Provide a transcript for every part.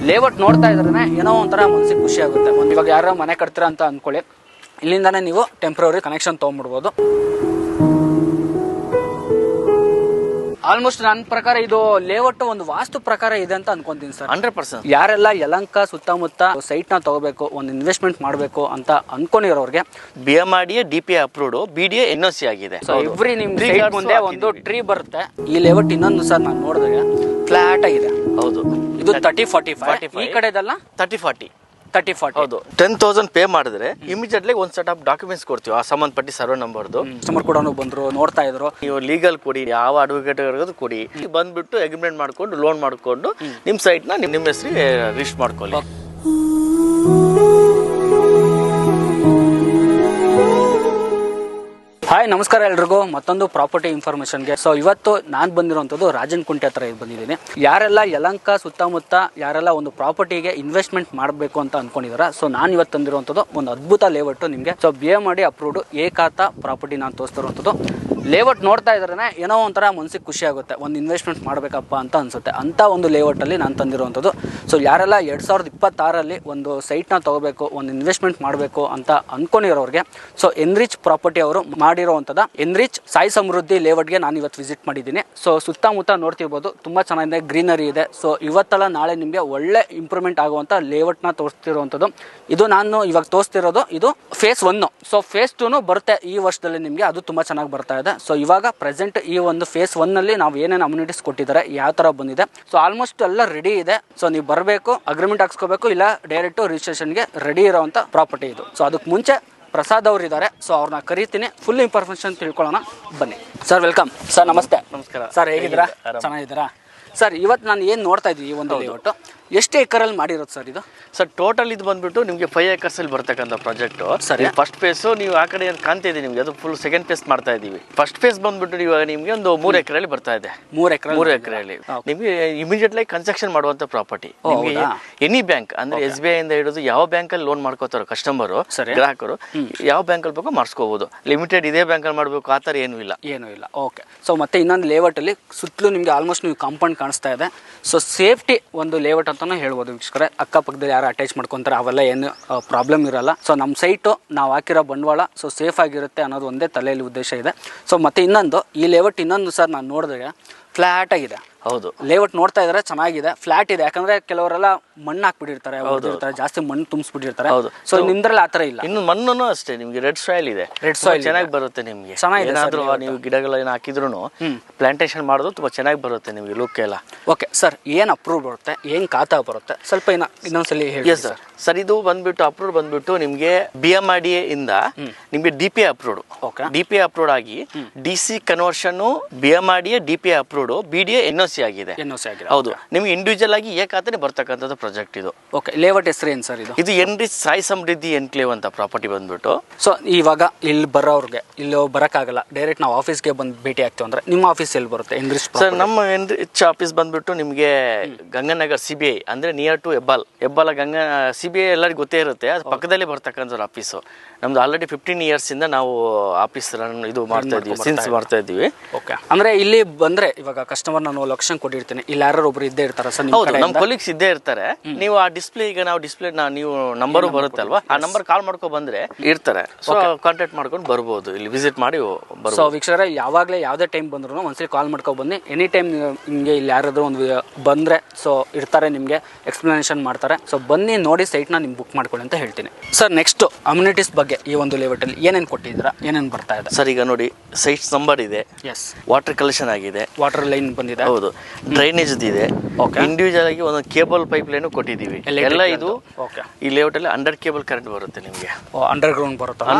Layout ನೋಡ್ತಾ ಇದ್ರೆ ಏನೋ ಒಂಥರ ಮನಸ್ಸಿಗೆ ಖುಷಿ ಆಗುತ್ತೆ. ಇವಾಗ ಯಾರೋ ಮನೆ ಕಟ್ತೀರಾ ಅಂತ ಅಂದ್ಕೊಳ್ಳಿ, ಇಲ್ಲಿಂದಾನೇ ನೀವು ಟೆಂಪ್ರವರಿ ಕನೆಕ್ಷನ್ ತೊಗೊಂಡ್ಬಿಡ್ಬೋದು. ಆಲ್ಮೋಸ್ಟ್ ನನ್ನ ಪ್ರಕಾರ ಇದು ಲೇಔಟ್ ಒಂದು ವಾಸ್ತು ಪ್ರಕಾರ ಇದೆ ಅಂತ ಅನ್ಕೊಂತೀನಿ ಸರ್. 100%. ಯಾರೆಲ್ಲ ಯಲಹಂಕ ಸುತ್ತಮುತ್ತ ಸೈಟ್ ನ ತಗೋಬೇಕು, ಒಂದು ಇನ್ವೆಸ್ಟ್ಮೆಂಟ್ ಮಾಡಬೇಕು ಅಂತ ಅನ್ಕೊಂಡಿರೋರಿಗೆ BMRDA DPA approved, BDA NOC ಆಗಿದೆ. ಸೊ ಎವ್ರಿ ನಿಮ್ ಸೈಟ್ ಮುಂದೆ ಒಂದು ಟ್ರೀ ಬರುತ್ತೆ. ಈ ಲೇಔಟ್ ಇನ್ನೊಂದು ಸರ್ ನಾನು ನೋಡಿದಾಗ ಫ್ಲಾಟ್ ಆಗಿದೆ. ಹೌದು, ಇದು 30-45, ಈ ಕಡೆದಲ್ಲ 30-40. 30-40. ಹೌದು. 10,000 ಪೇ ಮಾಡಿದ್ರೆ ಇಮಿಡಿಯೇಟ್ಲಿ ಒಂದು ಸೆಟ್ ಆಫ್ ಡಾಕ್ಯುಮೆಂಟ್ಸ್ ಕೊಡ್ತೀವಿ, ಆ ಸಂಬಂಧಪಟ್ಟ ಸರ್ವೆ ನಂಬರ್ದು. ಕಸ್ಟಮರ್ ಕೂಡ ಬಂದ್ರು, ನೋಡ್ತಾ ಇದ್ರು. ನೀವು ಲೀಗಲ್ ಕೊಡಿ, ಯಾವ ಅಡ್ವೊಕೇಟ್ ಕೊಡಿ, ಬಂದ್ಬಿಟ್ಟು ಅಗ್ರಿಮೆಂಟ್ ಮಾಡ್ಕೊಂಡು ಲೋನ್ ಮಾಡ್ಕೊಂಡು ನಿಮ್ ಸೈಟ್ ನ ನಿಮ್ಮ ಹೆಸರಿಗೆ ರಿಜಿಸ್ಟರ್ ಮಾಡ್ಕೊಳ್ಳಿ. ಹಾಯ್, ನಮಸ್ಕಾರ ಎಲ್ರಿಗೂ ಮತ್ತೊಂದು ಪ್ರಾಪರ್ಟಿ ಇನ್ಫಾರ್ಮೇಶನ್ಗೆ. ಸೊ ಇವತ್ತು ನಾನು ಬಂದಿರುವಂಥದ್ದು ರಾಜನಕುಂಟೆ ಹತ್ರ ಬಂದಿದ್ದೀನಿ. ಯಾರೆಲ್ಲ ಯಲಹಂಕ ಸುತ್ತಮುತ್ತ ಯಾರೆಲ್ಲ ಒಂದು ಪ್ರಾಪರ್ಟಿಗೆ ಇನ್ವೆಸ್ಟ್ಮೆಂಟ್ ಮಾಡಬೇಕು ಅಂತ ಅನ್ಕೊಂಡಿದಾರ, ಸೊ ನಾನು ಇವತ್ತು ತಂದಿರುವಂಥದ್ದು ಒಂದು ಅದ್ಭುತ ಲೇಔಟ್ ನಿಮಗೆ. ಸೊ BMRDA ಅಪ್ರೂವ್ಡ್ ಏಕಾತ ಪ್ರಾಪರ್ಟಿ ನಾನು ತೋರಿಸ್ತಿರುವಂಥದ್ದು. ಲೇಔಟ್ ನೋಡ್ತಾ ಇದ್ರೆ ಏನೋ ಒಂಥರ ಮನಸ್ಸಿಗೆ ಖುಷಿ ಆಗುತ್ತೆ, ಒಂದು ಇನ್ವೆಸ್ಟ್ಮೆಂಟ್ ಮಾಡಬೇಕಪ್ಪ ಅಂತ ಅನ್ಸುತ್ತೆ. ಅಂತ ಒಂದು ಲೇಔಟಲ್ಲಿ ನಾನು ತಂದಿರುವಂಥದ್ದು. ಸೊ ಯಾರೆಲ್ಲ 2026 ಒಂದು ಸೈಟ್ನ ತಗೋಬೇಕು, ಒಂದು ಇನ್ವೆಸ್ಟ್ಮೆಂಟ್ ಮಾಡಬೇಕು ಅಂತ ಅನ್ಕೊಂಡಿರೋರಿಗೆ, ಸೊ ಎನ್ರಿಚ್ ಪ್ರಾಪರ್ಟಿ ಅವರು ಮಾಡಿರುವಂಥದ್ದು ಎನ್ರಿಚ್ ಸಾಯಿ ಸಮೃದ್ಧಿ ಲೇಔಟ್ಗೆ ನಾನು ಇವತ್ತು ವಿಸಿಟ್ ಮಾಡಿದ್ದೀನಿ. ಸೊ ಸುತ್ತಮುತ್ತ ನೋಡ್ತಿರ್ಬೋದು, ತುಂಬ ಚೆನ್ನಾಗಿದೆ, ಗ್ರೀನರಿ ಇದೆ. ಸೊ ಇವತ್ತಲ್ಲ ನಾಳೆ ನಿಮಗೆ ಒಳ್ಳೆ ಇಂಪ್ರೂವ್ಮೆಂಟ್ ಆಗುವಂಥ ಲೇಔಟ್ನ ತೋರಿಸ್ತಿರುವಂಥದ್ದು. ಇದು ನಾನು ಇವಾಗ ತೋರಿಸ್ತಿರೋದು ಇದು ಫೇಸ್ 1. ಸೊ ಫೇಸ್ 2 ಬರುತ್ತೆ ಈ ವರ್ಷದಲ್ಲಿ ನಿಮಗೆ, ಅದು ತುಂಬ ಚೆನ್ನಾಗಿ ಬರ್ತಾ ಇದೆ. ಸೊ ಇವಾಗ ಪ್ರೆಸೆಂಟ್ ಈ ಒಂದು ಫೇಸ್ 1 ನಾವು ಏನೇನು ಅಮ್ಯುನಿಟೀಸ್ ಕೊಟ್ಟಿದ್ದಾರೆ, ಯಾವ ತರ ಬಂದಿದೆ, ಸೊ ಆಲ್ಮೋಸ್ಟ್ ಎಲ್ಲ ರೆಡಿ ಇದೆ. ಸೊ ನೀವು ಬರಬೇಕು, ಅಗ್ರಿಮೆಂಟ್ ಹಾಕ್ಸ್ಕೋಬೇಕು, ಇಲ್ಲ ಡೈರೆಕ್ಟ್ ರಿಜಿಸ್ಟ್ರೇಷನ್ಗೆ ರೆಡಿ ಇರೋವಂಥ ಪ್ರಾಪರ್ಟಿ ಇದು. ಸೊ ಅದಕ್ಕೆ ಮುಂಚೆ ಪ್ರಸಾದ್ ಅವರು ಇದ್ದಾರೆ, ಸೊ ಅವ್ರನ್ನ ಕರೀತೀನಿ, ಫುಲ್ ಇನ್ಫಾರ್ಮೇಶನ್ ತಿಳ್ಕೊಳ್ಳೋಣ ಬನ್ನಿ. Sir welcome sir. ನಮಸ್ತೆ. ನಮಸ್ಕಾರ ಸರ್, ಹೇಗಿದ್ದೀರಾ? ಚೆನ್ನಾಗಿದ್ದೀರಾ ಸರ್? ಇವತ್ತು ನಾನು ಏನು ನೋಡ್ತಾ ಇದ್ದೀವಿ, ಈ ಒಂದು ಲೇಔಟ್ ಎಷ್ಟು ಎಕರಲ್ಲಿ ಮಾಡಿರೋದು ಸರ್ ಇದು? ಸರ್ ಟೋಟಲ್ ಇದು ಬಂದ್ಬಿಟ್ಟು ನಿಮಗೆ 5 acres ಅಲ್ಲಿ ಬರ್ತಕ್ಕಂಥ ಪ್ರಾಜೆಕ್ಟ್. ಸರಿ. ಫಸ್ಟ್ ಫೇಸ್ ನೀವು ಆ ಕಡೆ ಕಾಣ್ತಾ ಇದೆ ನಿಮಗೆ, ಅದು ಫುಲ್ ಸೆಕೆಂಡ್ ಫೇಸ್ ಮಾಡ್ತಾ ಇದೀವಿ. ಫಸ್ಟ್ ಫೇಸ್ ಬಂದ್ಬಿಟ್ಟು ಇವಾಗ ನಿಮಗೆ ಒಂದು 3 ಎಕರೆಯಲ್ಲಿ ಬರ್ತಾ ಇದೆ. 3 ಎಕರೆಯಲ್ಲಿ ನಿಮಗೆ ಇಮಿಡಿಯೇಟ್ಲಿ ಕನ್ಸ್ಟ್ರಕ್ಷನ್ ಮಾಡುವಂತ ಪ್ರಾಪರ್ಟಿ. ನಿಮಗೆ ಎನಿ ಬ್ಯಾಂಕ್ ಅಂದ್ರೆ SBI ಇಂದ ಹಿಡಿದು ಯಾವ ಬ್ಯಾಂಕ್ ಅಲ್ಲಿ ಲೋನ್ ಮಾಡ್ಕೋತಾರೋ ಕಸ್ಟಮರ್ ಗ್ರಾಹಕರು, ಯಾವ ಬ್ಯಾಂಕ್ ಅಲ್ಲಿ ಬೇಕೋ ಮಾಡಿಸ್ಕೋಬಹುದು. ಲಿಮಿಟೆಡ್ ಇದೇ ಬ್ಯಾಂಕ್ ಅಲ್ಲಿ ಮಾಡಬೇಕು ಆ ಥರ ಏನೂ ಇಲ್ಲ. ಓಕೆ. ಸೊ ಮತ್ತೆ ಇನ್ನೊಂದು ಲೇಔಟ್ ಅಲ್ಲಿ ಸುತ್ತಲೂ ನಿಮಗೆ ಆಲ್ಮೋಸ್ಟ್ ನೀವು ಕಾಂಪೌಂಡ್ ಕಾಣಿಸ್ತಾ ಇದೆ. ಸೊ ಸೇಫ್ಟಿ ಒಂದು ಲೇಔಟ್ ಅಂತಾನು ಹೇಳ್ಬೋದು ವೀಕ್ಷಕರೇ. ಅಕ್ಕಪಕ್ಕದಲ್ಲಿ ಯಾರು ಅಟ್ಯಾಚ್ ಮಾಡ್ಕೊಂತಾರೆ ಅವೆಲ್ಲ ಏನು ಪ್ರಾಬ್ಲಮ್ ಇರಲ್ಲ. ಸೊ ನಮ್ಮ ಸೈಟು ನಾವು ಹಾಕಿರೋ ಬಂಡವಾಳ ಸೊ ಸೇಫ್ ಆಗಿರುತ್ತೆ ಅನ್ನೋದು ಒಂದೇ ತಲೆಯಲ್ಲಿ ಉದ್ದೇಶ ಇದೆ. ಸೊ ಮತ್ತೆ ಇನ್ನೊಂದು ಈ ಲೇಔಟ್ ಇನ್ನೊಂದು ಸರ್ ನಾನು ನೋಡಿದಾಗ ಫ್ಲಾಟ್ ಆಗಿದೆ. ಹೌದು, ಲೇಔಟ್ ನೋಡ್ತಾ ಇದ್ರೆ ಚೆನ್ನಾಗಿದೆ, ಫ್ಲಾಟ್ ಇದೆ. ಯಾಕಂದ್ರೆ ಕೆಲವರೆಲ್ಲ ಮಣ್ಣು ಹಾಕ್ಬಿಟ್ಟಿರ್ತಾರೆ, ಜಾಸ್ತಿ ಮಣ್ಣು ತುಂಬಿಸ್ಬಿಟ್ಟಿರ್ತಾರೆ. ಸೊ ನಿಮ್ದ್ರಲ್ಲಿ ಆತರ ಇಲ್ಲ. ಇನ್ನು ಮಣ್ಣು ಅಷ್ಟೇ ನಿಮ್ಗೆ ರೆಡ್ ಸಾಯಿಲ್ ಇದೆ. ರೆಡ್ ಸಾಯಿಲ್ ಚೆನ್ನಾಗಿ ಬರುತ್ತೆ ನಿಮ್ಗೆ. ಏನಾದ್ರೂ ನೀವು ಗಿಡಗಳನ್ನ ಹಾಕಿದ್ರು ಪ್ಲಾಂಟೇಶನ್ ಮಾಡೋದು ತುಂಬಾ ಚೆನ್ನಾಗಿ ಬರುತ್ತೆ ನಿಮ್ಗೆ ಲುಕ್ ಎಲ್ಲ. ಓಕೆ ಸರ್, ಏನ್ ಅಪ್ರೂವ್ ಬರುತ್ತೆ, ಏನ್ ಖಾತಾ ಬರುತ್ತೆ, ಸ್ವಲ್ಪ ಇನ್ನೊಂದ್ಸಲಿ ಹೇಳಿ ಸರ್. ಸರ್ ಇದು ಬಂದ್ಬಿಟ್ಟು ಅಪ್ರೂವ್ ಬಂದ್ಬಿಟ್ಟು ನಿಮ್ಗೆ BMRDA ಇಂದ ನಿಮ್ಗೆ DPA ಅಪ್ರೂವ್ಡ್. DPA ಅಪ್ರೂವ್ಡ್ ಆಗಿ DC conversion BMRDA DPA approved, BDA NOC ಆಗಿದೆ. ಹೌದು, ನಿಮ್ಗೆ ಇಂಡಿವಿಜುವಲ್ ಆಗಿ ಏಕಾತನೇ ಬರ್ತಕ್ಕಂಥದ್ದು ಪ್ರಾಜೆಕ್ಟ್ ಇದು. ಓಕೆ. ಲೇಔಟ್ ಹೆಸರು ಏನ್ ಸರ್ ಇದು? ಇದು ಎನ್ರಿಚ್ ಸಾಯಿ ಸಮೃದ್ಧಿ ಎನ್ಕ್ಲೇವ್ ಅಂತ ಪ್ರಾಪರ್ಟಿ ಬಂದ್ಬಿಟ್ಟು. ಸೊ ಇವಾಗ ಇಲ್ಲಿ ಬರೋರ್ಗೆ ಇಲ್ಲಿ ಬರಕ್ಕಾಗಲ್ಲ, ಡೈರೆಕ್ಟ್ ನಾವು ಆಫೀಸ್ಗೆ ಬಂದು ಭೇಟಿ ಆಗ್ತೀವಿ ಅಂದ್ರೆ ನಿಮ್ಮ ಆಫೀಸ್ ಎಲ್ಲಿ ಬರುತ್ತೆ? ಎನ್ರಿಚ್ ಸರ್ ನಮ್ಮ ಎನ್ರಿಚ್ ಆಫೀಸ್ ಬಂದ್ಬಿಟ್ಟು ನಿಮ್ಗೆ ಗಂಗಾನಗರ್ CBI ಅಂದ್ರೆ ನಿಯರ್ ಟು ಹೆಬ್ಬಾಲ ಗಂಗಾ CBI ಎಲ್ಲರಿಗೂ ಗೊತ್ತೇ ಇರುತ್ತೆ, ಅದು ಪಕ್ಕದಲ್ಲೇ ಬರ್ತಕ್ಕಂಥ ಆಫೀಸು. ನಮ್ದು ಆಲ್ರೆಡಿ 15 years ಇಂದ ನಾವು ಆಫೀಸ್ ರನ್ ಇದು ಮಾಡ್ತಾ ಇದ್ದೀವಿ. ಓಕೆ. ಅಂದ್ರೆ ಇಲ್ಲಿ ಬಂದ್ರೆ ಇವಾಗ ಕಸ್ಟಮರ್ ನಾನು ಲಕ್ಷ ಕೊಟ್ಟಿರ್ತೀನಿ, ಇಲ್ಲಿ ಯಾರು ಒಬ್ರು ಇದ್ದೇ ಇರ್ತಾರೆ ಸರ್? ಹೌದು, ನಮ್ಮ ಕೊಲೀಗ್ಸ್ ಇದ್ದೇ ಇರ್ತಾರೆ. ನೀವು ಆ ಡಿಸ್ಪ್ಲೇ ಈಗ ನಾವು ಡಿಸ್ಪ್ಲೇ ನೀವು ನಂಬರು ಬರುತ್ತೆ ಅಲ್ವಾ, ಆ ನಂಬರ್ ಕಾಲ್ ಮಾಡ್ಕೊ ಬಂದ್ರೆ ಇರ್ತಾರೆ. ಸೊ ಕಾಂಟ್ಯಾಕ್ಟ್ ಮಾಡ್ಕೊಂಡು ಬರ್ಬೋದು, ಇಲ್ಲಿ ವಿಸಿಟ್ ಮಾಡಿ ಬರ್ಬೋದು. ಸೊ ವೀಕ್ಷಕರೇ, ಯಾವಾಗಲೇ ಯಾವುದೇ ಟೈಮ್ ಬಂದ್ರು ಒಂದ್ಸಲಿ ಕಾಲ್ ಮಾಡ್ಕೊ ಬನ್ನಿ. ಎನಿ ಟೈಮ್ ನಿಮಗೆ ಇಲ್ಲಿ ಯಾರಾದ್ರೂ ಒಂದು ಬಂದ್ರೆ ಸೊ ಇರ್ತಾರೆ, ನಿಮಗೆ ಎಕ್ಸ್ಪ್ಲನೇಷನ್ ಮಾಡ್ತಾರೆ. ಸೊ ಬನ್ನಿ ನೋಡಿ ಸೈಟ್ನ ನಿಮ್ಗೆ ಬುಕ್ ಮಾಡ್ಕೊಳ್ಳಿ ಅಂತ ಹೇಳ್ತೀನಿ. ಸರ್ ನೆಕ್ಸ್ಟ್ ಅಮ್ಯುನಿಟೀಸ್ ಬಗ್ಗೆ ಈ ಒಂದು ಲೇಔಟ್ ಅಲ್ಲಿ ಏನೇನು ಕೊಟ್ಟಿದ್ದೀರಾ, ಏನೇನು ಬರ್ತಾ ಇದೆ ಸರ್? ಈಗ ನೋಡಿ, ಸೈಟ್ ನಂಬರ್ ಇದೆ, ವಾಟರ್ ಕಲೆಕ್ಷನ್ ಆಗಿದೆ, ವಾಟರ್ ಲೈನ್ ಬಂದಿದೆ, ಹೌದು, ಡ್ರೈನೇಜ್ ಇದೆ, ಇಂಡಿವಿಜುವಲ್ ಆಗಿ ಒಂದು ಕೇಬಲ್ ಪೈಪ್ ಲೈನ್ ಕೊಟ್ಟಿದ್ದೀವಿ. ಎಲ್ಲ ಇದು ಈ ಲೇಔಟ್ ಅಲ್ಲಿ 100 ಕೇಬಲ್ ಕರೆಂಟ್ ಬರುತ್ತೆ ನಿಮಗೆ. ಅಂಡರ್ ಗ್ರೌಂಡ್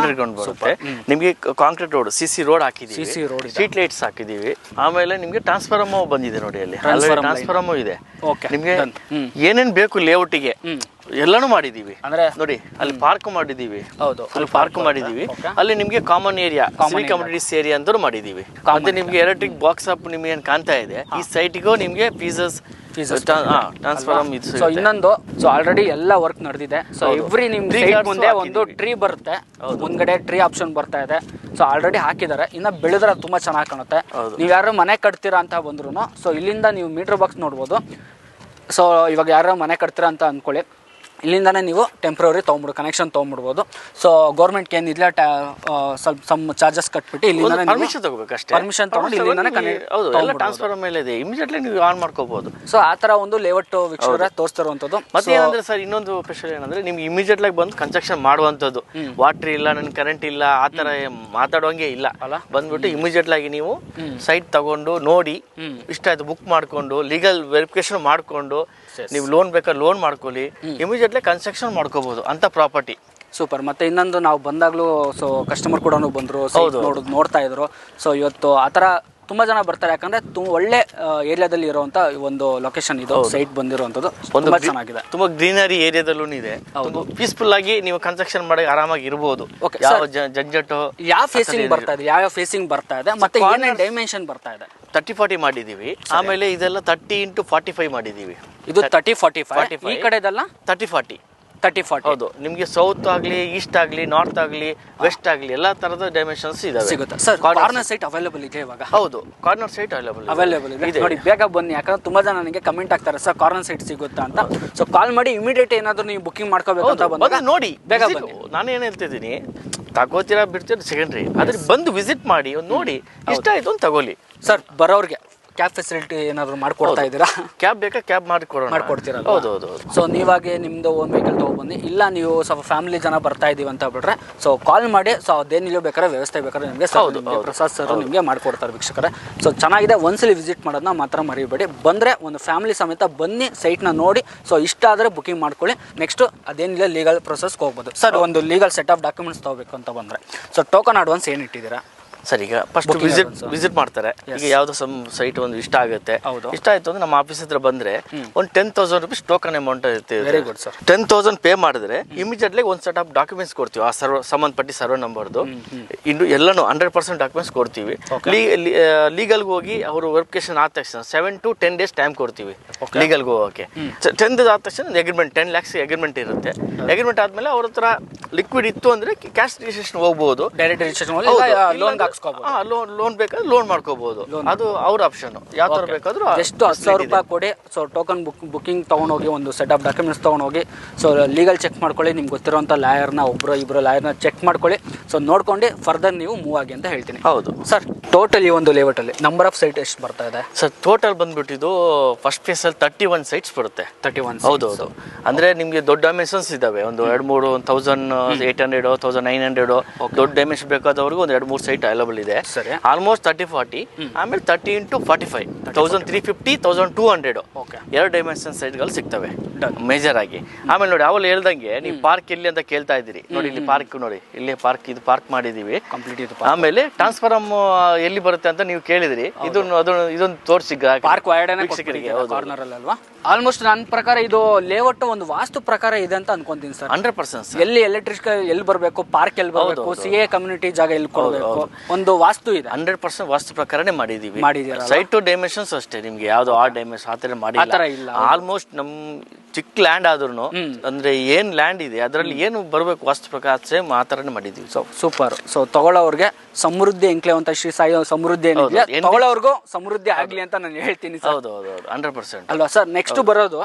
ಬರುತ್ತೆ ನಿಮಗೆ. ಕಾಂಕ್ರೀಟ್ ರೋಡ್, CC ರೋಡ್ ಹಾಕಿದೀವಿ, ಸ್ಟ್ರೀಟ್ ಲೈಟ್ಸ್ ಹಾಕಿದೀವಿ. ಆಮೇಲೆ ನಿಮ್ಗೆ ಟ್ರಾನ್ಸ್ಫಾರ್ಮರ್ ಬಂದಿದೆ ನೋಡಿ, ಅಲ್ಲಿ ಟ್ರಾನ್ಸ್ಫಾರ್ಮರ್ ಇದೆ. ನಿಮ್ಗೆ ಏನೇನ್ ಬೇಕು ಲೇಔಟಿಗೆ ಎಲ್ಲಾನು ಮಾಡಿದೀವಿ. ಅಂದ್ರೆ ನೋಡಿ, ಅಲ್ಲಿ ಪಾರ್ಕ್ ಮಾಡಿದೀವಿ. ಹೌದು, ಅಲ್ಲಿ ಪಾರ್ಕ್ ಮಾಡಿದೀವಿ. ಅಲ್ಲಿ ನಿಮ್ಗೆ ಕಾಮನ್ ಏರಿಯಾ, ಕಮ್ಯುನಿಟೀಸ್ ಏರಿಯಾ ಅಂತ ಮಾಡಿದೀವಿ. ಮತ್ತೆ ನಿಮ್ಗೆ ಎಲೆಕ್ಟ್ರಿಕ್ ಬಾಕ್ಸ್ ಅಪ್ ನಿಮ್ಗೆ ಏನ್ ಕಾಣ್ತಾ ಇದೆ, ಈ ಸೈಟ್ಗೂ ನಿಮ್ಗೆ ಫೀಸಸ್ ಟ್ರಾನ್ಸ್ಫಾರ್ಮ್ ಇದು. ಸೊ ಇನ್ನೊಂದು, ಸೊ ಆಲ್ರೆಡಿ ಎಲ್ಲ ವರ್ಕ್ ನಡೆದಿದೆ. ಸೊ ಎವ್ರಿ ನಿಮ್ ಸೈಟ್ ಮುಂದೆ ಒಂದು ಟ್ರೀ ಬರುತ್ತೆ, ಮುಂದ್ಗಡೆ ಟ್ರೀ ಆಪ್ಷನ್ ಬರ್ತಾ ಇದೆ. ಸೊ ಆಲ್ರೆಡಿ ಹಾಕಿದ್ದಾರೆ, ಇನ್ನ ಬೆಳೆದ್ರೆ ತುಂಬಾ ಚೆನ್ನಾಗಿ ಕಾಣುತ್ತೆ. ನೀವ್ ಯಾರು ಮನೆ ಕಟ್ತೀರಾ ಅಂತ ಬಂದ್ರು ಸೊ ಇಲ್ಲಿಂದ ನೀವು ಮೀಟರ್ ಬಾಕ್ಸ್ ನೋಡ್ಬೋದು. ಸೊ ಇವಾಗ ಯಾರೋ ಮನೆ ಕಟ್ತೀರಾ ಅಂತ ಅಂದ್ಕೊಳ್ಳಿ, ಇಲ್ಲಿಂದಾನೇ ನೀವು ಟೆಂಪ್ರವರಿ ಕನೆಕ್ಷನ್ ತೊಗೊಂಡ್ಬಿಡ್ಬೋದು. ಸೊ ಗೌರ್ಮೆಂಟ್ಗೆ ಏನಿಲ್ಲ ಸ್ವಲ್ಪ ಸಮ್ ಚಾರ್ಜಸ್ ಕಟ್ಬಿಟ್ಟು ಇಲ್ಲಿಂದಾನೇ ಪರ್ಮಿಷನ್ ತಗೋಬೇಕು ಅಷ್ಟೇ. ಪರ್ಮಿಷನ್ ತೊಗೊಂಡು ಇಲ್ಲಿಂದಾನೇ ಹೌದು, ಎಲ್ಲ ಟ್ರಾನ್ಸ್ಫರ್ ಮೇಲೆ ಇದೆ, ಇಮಿಡಿಯೇಟ್ಲಿ ನೀವು ಆನ್ ಮಾಡ್ಕೋಬಹುದು. ಸೊ ಆ ಥರ ಒಂದು ಲೇಔಟ್ ವೀಕ್ಷಕರ ತೋರಿಸ್ತಿರುವಂಥದ್ದು. ಮತ್ತೆ ಏನಂದ್ರೆ ಸರ್, ಇನ್ನೊಂದು ಸ್ಪೆಷಲ್ ಏನಂದ್ರೆ ನಿಮ್ಗೆ ಇಮಿಡಿಯೇಟ್ ಆಗಿ ಬಂದು ಕನ್ಸ್ಟ್ರಕ್ಷನ್ ಮಾಡುವಂಥದ್ದು. ವಾಟರ್ ಇಲ್ಲ, ನನ್ ಕರೆಂಟ್ ಇಲ್ಲ, ಆ ತರ ಮಾತಾಡುವಂಗೆ ಇಲ್ಲ. ಬಂದ್ಬಿಟ್ಟು ಇಮಿಡಿಯೇಟ್ ಆಗಿ ನೀವು ಸೈಟ್ ತಗೊಂಡು ನೋಡಿ, ಇಷ್ಟ ಆಯ್ತು ಬುಕ್ ಮಾಡ್ಕೊಂಡು ಲೀಗಲ್ ವೆರಿಫಿಕೇಶನ್ ಮಾಡ್ಕೊಂಡು ನೀವು ಲೋನ್ ಬೇಕಾದ್ರೆ ಲೋನ್ ಮಾಡ್ಕೊಳ್ಳಿ, ಇಮಿಡಿಯೇಟ್ಲಿ ಕನ್ಸ್ಟ್ರಕ್ಷನ್ ಮಾಡ್ಕೋಬಹುದು ಅಂತ ಪ್ರಾಪರ್ಟಿ. ಸೂಪರ್. ಮತ್ತೆ ಇನ್ನೊಂದು ನಾವು ಬಂದಾಗ್ಲೂ ಸೊ ಕಸ್ಟಮರ್ ಕೂಡ ಬಂದ್ರು, ನೋಡ್ತಾ ಇದ್ರು. ಸೊ ಇವತ್ತು ಆ ಥರ ತುಂಬಾ ಜನ ಬರ್ತಾರೆ, ಯಾಕಂದ್ರೆ ಒಳ್ಳೆ ಏರಿಯಾದಲ್ಲಿ ಇರುವಂತ ಒಂದು ಲೊಕೇಶನ್ ಇದು, ಸೈಟ್ ಬಂದಿರುವಂತದ್ದು ತುಂಬಾ ಚೆನ್ನಾಗಿದೆ. ತುಂಬಾ ಗ್ರೀನರಿ ಏರಿಯಾದಲ್ಲೂ ಇದೆ, ಪೀಸ್ಫುಲ್ ಆಗಿ ನೀವು ಕನ್ಸ್ಟ್ರಕ್ಷನ್ ಮಾಡಿ ಆರಾಮಾಗಿ ಇರ್ಬೋದು. ಯಾವ ಜಂಜಟ್ಟು, ಯಾವ ಫೇಸಿಂಗ್ ಬರ್ತಾ ಇದೆ, ಯಾವ ಫೇಸಿಂಗ್ ಬರ್ತಾ ಇದೆ, ಮತ್ತೆ ಏನೇನು ಡೈಮೆನ್ಷನ್ ಬರ್ತಾ ಇದೆ. 30-40 ಮಾಡಿದೀವಿ. ಆಮೇಲೆ ಇದೆಲ್ಲ 30x45 ಮಾಡಿದೀವಿ. ಇದು 30-45. ಈ ಕಡೆದಲ್ಲ 30-40. 30-40. ಹೌದು, ನಿಮ್ಗೆ ಸೌತ್ ಆಗ್ಲಿ, ಈಸ್ಟ್ ಆಗ್ಲಿ, ನಾರ್ತ್ ಆಗ್ಲಿ, ವೆಸ್ಟ್ ಆಗ್ಲಿ ಎಲ್ಲಾ ತರದ ಡೈಮೆನ್ಷನ್ಸ್ ಇದಾವೆ. ಸಿಗುತ್ತೆ ಸರ್. ಕಾರ್ನರ್ ಸೈಟ್ ಅವೈಲೇಬಲ್ ಇದೆ ಇವಾಗ? ಹೌದು, ಕಾರ್ನರ್ ಸೈಟ್ ಅವೈಲೇಬಲ್ ಇದೆ. ನೋಡಿ, ಬೇಗ ಬನ್ನಿ, ಯಾಕಂದ್ರೆ ತುಂಬಾ ಜನ ನನಗೆ ಕಮೆಂಟ್ ಆಗ್ತಾರೆ ಸರ್ ಕಾರ್ನರ್ ಸೈಟ್ ಸಿಗುತ್ತಾ ಅಂತ. ಸೊ ಕಾಲ್ ಮಾಡಿ ಇಮಿಡಿಯೇಟ್ ಏನಾದ್ರು ನೀವು ಬುಕಿಂಗ್ ಮಾಡ್ಕೋಬೇಕು ಅಂತ ಬಂದಾಗ ನೋಡಿ, ಬೇಗ ಬನ್ನಿ. ನಾನು ಏನ್ ಹೇಳ್ತಿದ್ದೀನಿ, ತಗೋತೀರಾ ಬಿಡ್ತೀರಾ ಸೆಕೆಂಡ್ರಿ, ಆದ್ರೆ ಬಂದು ವಿಸಿಟ್ ಮಾಡಿ, ಒಂದು ನೋಡಿ ಇಷ್ಟ ಆಯ್ತು ಅಂತ ತಗೊಳ್ಳಿ. ಸರ್ ಬರೋರ್ಗೆ ಕ್ಯಾಬ್ ಫೆಸಿಲಿಟಿ ಏನಾದ್ರು ಮಾಡ್ಕೊಡ್ತಾ ಇದ್ದೀರಾ? ಕ್ಯಾಬ್ ಬೇಕಾ, ಕ್ಯಾಬ್ ಮಾಡ್ಕೊಡ್ತೀರಲ್ಲ? ಹೌದು. ಸೊ ನೀವಾಗೆ ನಿಮ್ದು ಓನ್ ವೆಹಿಕಲ್ ತಗೊಬನ್ನಿ, ಇಲ್ಲ ನೀವು ಸ್ವಲ್ಪ ಫ್ಯಾಮಿಲಿ ಜನ ಬರ್ತಾ ಇದೀವಿ ಅಂತ ಬಿಟ್ರೆ ಸೊ ಕಾಲ್ ಮಾಡಿ. ಸೊ ಅದೇನಿಲ್ಲ ಬೇಕಾದ್ರೆ ವ್ಯವಸ್ಥೆ ಬೇಕಾದ್ರೆ ನಿಮಗೆ ಪ್ರಸಾದ್ ಸರ್ ನಿಮಗೆ ಮಾಡ್ಕೊಡ್ತಾರೆ ವೀಕ್ಷಕರೇ. ಸೊ ಚೆನ್ನಾಗಿದೆ, ಒಂದ್ಸಲಿ ವಿಸಿಟ್ ಮಾಡೋದನ್ನ ಮಾತ್ರ ಮರಿಬೇಡಿ. ಬಂದರೆ ಒಂದು ಫ್ಯಾಮಿಲಿ ಸಮೇತ ಬನ್ನಿ, ಸೈಟ್ನ ನೋಡಿ. ಸೊ ಇಷ್ಟ ಆದರೆ ಬುಕಿಂಗ್ ಮಾಡ್ಕೊಳ್ಳಿ. ನೆಕ್ಸ್ಟ್ ಅದೇನಿಲ್ಲ ಲೀಗಲ್ ಪ್ರೊಸೆಸ್ಗೆ ಹೋಗ್ಬೋದು. ಸರ್ ಒಂದು ಲೀಗಲ್ ಸೆಟ್ ಆಫ್ ಡಾಕ್ಯುಮೆಂಟ್ಸ್ ತಗೋಬೇಕು ಅಂತ ಬಂದರೆ ಸೊ ಟೋಕನ್ ಅಡ್ವಾನ್ಸ್ ಏನು ಇಟ್ಟಿದ್ದೀರಾ? ಸರ್ ಈಗ ಫಸ್ಟ್ ವಿಸಿಟ್ ಮಾಡ್ತಾರೆ. ಈಗ ಯಾವ್ದೋ ಸೈಟ್ ಒಂದು ಇಷ್ಟ ಆಗುತ್ತೆ, ಇಷ್ಟ ಆಯ್ತು ಅಂದ್ರೆ ನಮ್ಮ ಆಫೀಸ್ ಹತ್ರ ಬಂದ್ರೆ ಒಂದು 10,000 rupees ಟೋಕನ್ ಅಮೌಂಟ್ ಇರುತ್ತೆ. 10,000 ಪೇ ಮಾಡಿದ್ರೆ ಇಮಿಡಿಯೇಟ್ಲಿ ಒಂದು ಸೆಟ್ ಆಫ್ ಡಾಕ್ಯುಮೆಂಟ್ಸ್ ಕೊಡ್ತೀವಿ, ಆ ಸಂಬಂಧಪಟ್ಟ ಸರ್ವೆ ನಂಬರ್ದು ಇನ್ನು ಎಲ್ಲಾನು 100% ಡಾಕ್ಯುಮೆಂಟ್ಸ್ ಕೊಡ್ತೀವಿ. ಲೀಗಲ್ಗೆ ಹೋಗಿ ಅವರು ವೆರಿಫಿಕೇಶನ್ ಆದ ತಕ್ಷಣ 7 to 10 days ಟೈಮ್ ಕೊಡ್ತೀವಿ ಲೀಗಲ್ಗೆ ಹೋಗೋಕೆ. 10 days ಆದ ತಕ್ಷಣ ಅಗ್ರಿಮೆಂಟ್ 10 lakhs ಅಗ್ರಿಮೆಂಟ್ ಇರುತ್ತೆ. ಅಗ್ರಿಮೆಂಟ್ ಆದ್ಮೇಲೆ ಅವ್ರ ಹತ್ರ ಲಿಕ್ವಿಡ್ ಇತ್ತು ಅಂದ್ರೆ ಕ್ಯಾಶ್ ರಿಜಿಸ್ಟ್ರೇಷನ್ ಹೋಗ್ಬೋದು, ಡೈರೆಕ್ಟ್ ರಿಜಿಸ್ಟ್ರೇಷನ್ ಲೋನ್ ಬೇಕಾದ್ರೆ ಲೋನ್ ಮಾಡ್ಕೋಬಹುದು. ಅದು ಅವ್ರ ಆಪ್ಷನ್, ಯಾವ ತರ ಬೇಕಾದ್ರೂ. ಎಷ್ಟು 10,000 ರೂಪಾಯಿ ಕೊಡಿ. ಸೊ ಟೋಕನ್ ಬುಕಿಂಗ್ ತಗೊಂಡೋಗಿ ಒಂದು ಸೆಟ್ ಆಫ್ ಡಾಕ್ಯುಮೆಂಟ್ಸ್ ತಗೊಂಡೋಗಿ ಸೊ ಲೀಗಲ್ ಚೆಕ್ ಮಾಡ್ಕೊಳ್ಳಿ. ನಿಮ್ಗೆ ಗೊತ್ತಿರೋಂಥ ಲಾಯರ್ನ ಇಬ್ಬರು ಲಾಯರ್ನ ಚೆಕ್ ಮಾಡ್ಕೊಳ್ಳಿ. ಸೊ ನೋಡ್ಕೊಂಡು ಫರ್ದರ್ ನೀವು ಮೂವ್ ಆಗಿ ಅಂತ ಹೇಳ್ತೀನಿ. ಹೌದು ಸರ್, ಟೋಟಲ್ ಈ ಒಂದು ಲೇಔಟ್ ಅಲ್ಲಿ ನಂಬರ್ ಆಫ್ ಸೈಟ್ ಎಷ್ಟು ಬರ್ತಾ ಇದೆ ಸರ್? ಟೋಟಲ್ ಬಂದ್ಬಿಟ್ಟಿದ್ದು ಫಸ್ಟ್ ಫೇಸ್ ಅಲ್ಲಿ 31 ಸೈಟ್ಸ್ ಬರುತ್ತೆ. 31. ಹೌದು. ಅಂದ್ರೆ ನಿಮ್ಗೆ ದೊಡ್ಡ ಡೈಮೆನ್ಷನ್ಸ್ ಇದಾವೆ, ಒಂದು 2-3 1800 1900 ದೊಡ್ಡ ಡೈಮೆನ್ಷನ್ ಬೇಕಾದವ್ರಿಗೆ ಒಂದು 2-3 ಸೈಟ್ ಅವೈಲೇಬಲ್ ಇದೆ. ಆಲ್ಮೋಸ್ಟ್ 30-40, ಆಮೇಲೆ 30x45 1350 1200 ಎರಡು ಡೈಮೆನ್ಷನ್ ಸೈಟ್ಗಳು ಸಿಗ್ತವೆ ಮೇಜರ್ ಆಗಿ. ಆಮೇಲೆ ನೋಡಿ, ಅವಳು ಹೇಳ್ದಂಗೆ ನೀವು ಪಾರ್ಕ್ ಎಲ್ಲಿ ಅಂತ ಕೇಳ್ತಾ ಇದ್ದೀರಿ. ನೋಡಿ ಇಲ್ಲಿ ಪಾರ್ಕ್, ನೋಡಿ ಇಲ್ಲಿ ಪಾರ್ಕ್, ಇದು ಪಾರ್ಕ್ ಮಾಡಿದೀವಿ ಕಂಪ್ಲೀಟ್. ಆಮೇಲೆ ಟ್ರಾನ್ಸ್ಫಾರ್ಮ್ ಎಲ್ಲಿ ಬರುತ್ತೆ ಅಂತ ನೀವು ಕೇಳಿದ್ರಿ, ಇದೊಂದು ತೋರಿಸಿ ಪಾರ್ಕ್ ವೀಕ್ಷಕರಿಗೆ. ಆಲ್ಮೋಸ್ಟ್ ನನ್ನ ಪ್ರಕಾರ ಇದು ಲೇಔಟ್ ಒಂದು ವಾಸ್ತು ಪ್ರಕಾರ ಇದೆ ಅಂತ ಅನ್ಕೊಂತೀನಿ ಸರ್. 100% ಎಲ್ಲಿ ಎಲೆಕ್ಟ್ರಿಕಲ್ ಎಲ್ಲಿ ಬರಬೇಕು, ಪಾರ್ಕ್ ಎಲ್ಲಿ ಬರಬೇಕು, ಸಿಎ ಕಮ್ಯುನಿಟಿ ಜಾಗ ಎಲ್ಲಿ ಕೊಡಬೇಕು, ಒಂದು ವಾಸ್ತು ಇದೆ. 100% ವಾಸ್ತು ಪ್ರಕಾರನೇ ಮಾಡಿದೀವಿ. ಸೈಟ್ ಟು ಡೈಮೆನ್ಷನ್ಸ್ ಅಷ್ಟೇ, ನಿಮ್ಗೆ ಯಾವ್ದು ಆ ಡೈಮೆನ್ಷನ್ ಆತರ ಮಾಡಿಲ್ಲ. ಆಲ್ಮೋಸ್ಟ್ ನಮ್ ಚಿಕ್ಕ ಲ್ಯಾಂಡ್ ಆದ್ರೂ ಅಂದ್ರೆ ಏನ್ ಲ್ಯಾಂಡ್ ಇದೆ ಅದರಲ್ಲಿ ಏನು ಬರಬೇಕು ವಾಸ್ತು ಪ್ರಕಾರ ಸೇಮ್ ಆ ತರನೇ ಮಾಡಿದೀವಿ. So super. ಸೊ ತಗೊಳ್ಳೋರ್ಗೆ ಸಮೃದ್ಧಿ ಎಂಕ್ಲೇವಂತ ಶ್ರೀ ಸಾಯಿ ಸಮೃದ್ಧಿ ಏನಿದೆ, ತಗೊಳ್ಳೋರ್ಗೂ ಸಮೃದ್ಧಿ ಆಗ್ಲಿ ಅಂತ ನಾನು ಹೇಳ್ತೀನಿ. ಹೌದು 100% ಅಲ್ವಾ ಸರ್? ನೆಕ್ಸ್ಟ್ ಬರೋದು,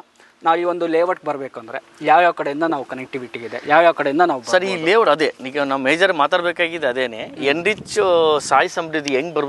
ನಾವು ಈ ಒಂದು ಲೇಔಟ್ ಬರಬೇಕಂದ್ರೆ ಯಾವ ಕಡೆಯಿಂದ ನಾವು ಕನೆಕ್ಟಿವಿಟಿ ಇದೆ, ಯಾವ ಕಡೆಯಿಂದ ನಾವು ಸರ್ ಈ ಲೇಔಟ್ ಅದೇ ಈಗ ನಾವು ಮೇಜರ್ ಮಾತಾಡ್ಬೇಕಾಗಿದೆ ಅದೇನೆ. ಎನ್ರಿಚ್ ಸಾಯಿ ಸಮೃದ್ಧಿ ಹೆಂಗ್ ಬರ್ಬೇಕು